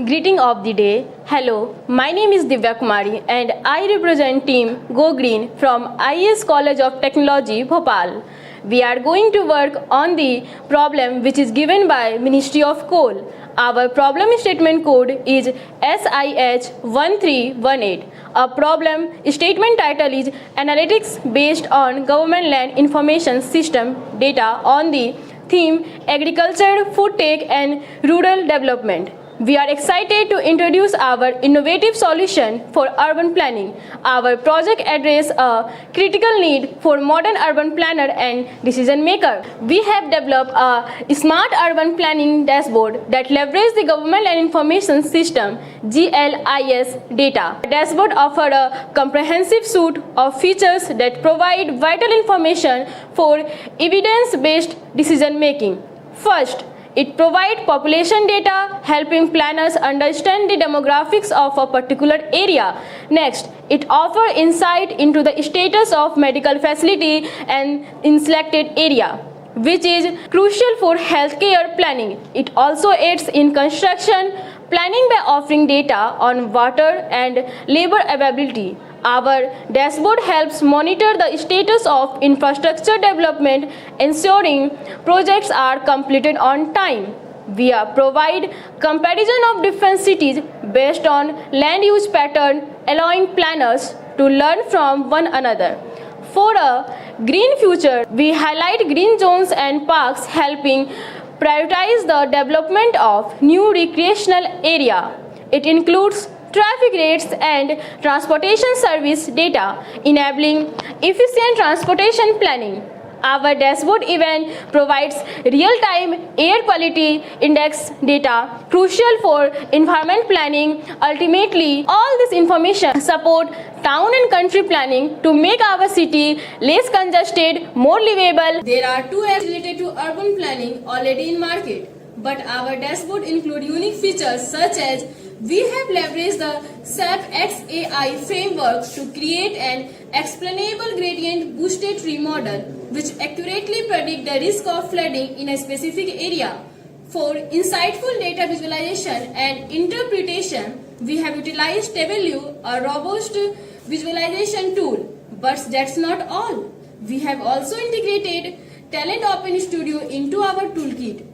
Greeting of the day. Hello, my name is Divya Kumari and I represent team Go Green from IAS College of Technology, Bhopal. We are going to work on the problem which is given by Ministry of Coal. Our problem statement code is SIH1318. A problem statement title is Analytics based on Government Land Information System data on the theme Agriculture, Food Tech and Rural Development. We are excited to introduce our innovative solution for urban planning. Our project addresses a critical need for modern urban planner and decision maker. We have developed a smart urban planning dashboard that leverages the Government Land Information System GLIS data. The dashboard offers a comprehensive suite of features that provide vital information for evidence-based decision making. First, it provides population data, helping planners understand the demographics of a particular area. Next, it offers insight into the status of medical facility and in selected area, which is crucial for healthcare planning. It also aids in construction planning by offering data on water and labor availability. Our dashboard helps monitor the status of infrastructure development, ensuring projects are completed on time. We provide comparison of different cities based on land use pattern, allowing planners to learn from one another. For a green future, we highlight green zones and parks, helping prioritize the development of new recreational area. It includes traffic rates and transportation service data, enabling efficient transportation planning. Our dashboard even provides real-time air quality index data, crucial for environment planning. Ultimately, all this information support town and country planning to make our city less congested, more livable. There are two apps related to urban planning already in market, but our dashboard include unique features such as we have leveraged the SAP XAI framework to create an explainable gradient boosted tree model which accurately predict the risk of flooding in a specific area. For insightful data visualization and interpretation, we have utilized Tableau, a robust visualization tool. But that's not all. We have also integrated Talent Open Studio into our toolkit.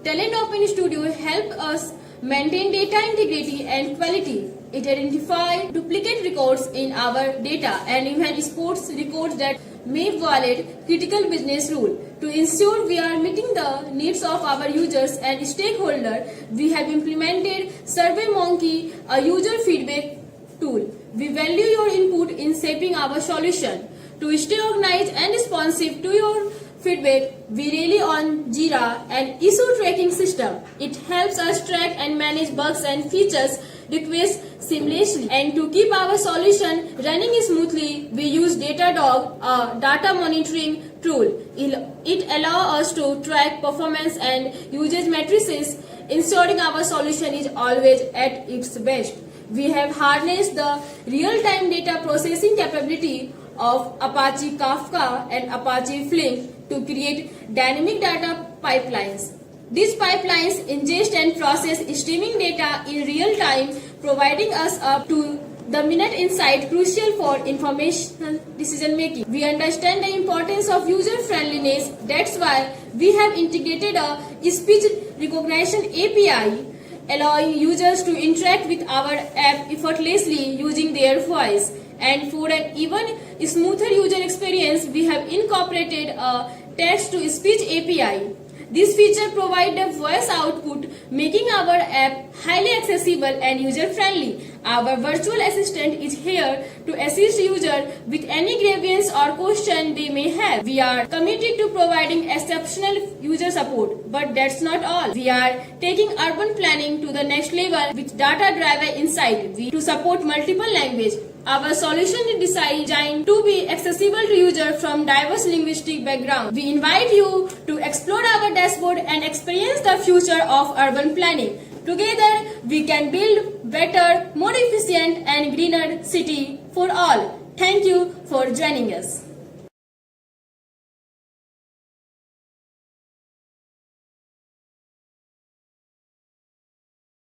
Talent Open Studio helps us maintain data integrity and quality. It identifies duplicate records in our data and even sports records that may violate critical business rules. To ensure we are meeting the needs of our users and stakeholders, we have implemented SurveyMonkey, a user feedback tool. We value your input in shaping our solution. To stay organized and responsive to your feedback, we rely on Jira, an issue tracking system. It helps us track and manage bugs and features requests seamlessly. And to keep our solution running smoothly, we use Datadog, a data monitoring tool. It allows us to track performance and usage matrices, ensuring our solution is always at its best. We have harnessed the real-time data processing capability of Apache Kafka and Apache Flink to create dynamic data pipelines. These pipelines ingest and process streaming data in real time, providing us up to the minute insight crucial for information decision making. We understand the importance of user friendliness. That's why we have integrated a speech recognition API, allowing users to interact with our app effortlessly using their voice. And for an even smoother user experience, we have incorporated a text-to-speech API. This feature provides a voice output, making our app highly accessible and user-friendly. Our virtual assistant is here to assist users with any grievance or question they may have. We are committed to providing exceptional user support, but that's not all. We are taking urban planning to the next level with data-driven insight to support multiple languages. Our solution is designed to be accessible to users from diverse linguistic backgrounds. We invite you to explore our dashboard and experience the future of urban planning. Together, we can build better, more efficient and greener city for all. Thank you for joining us.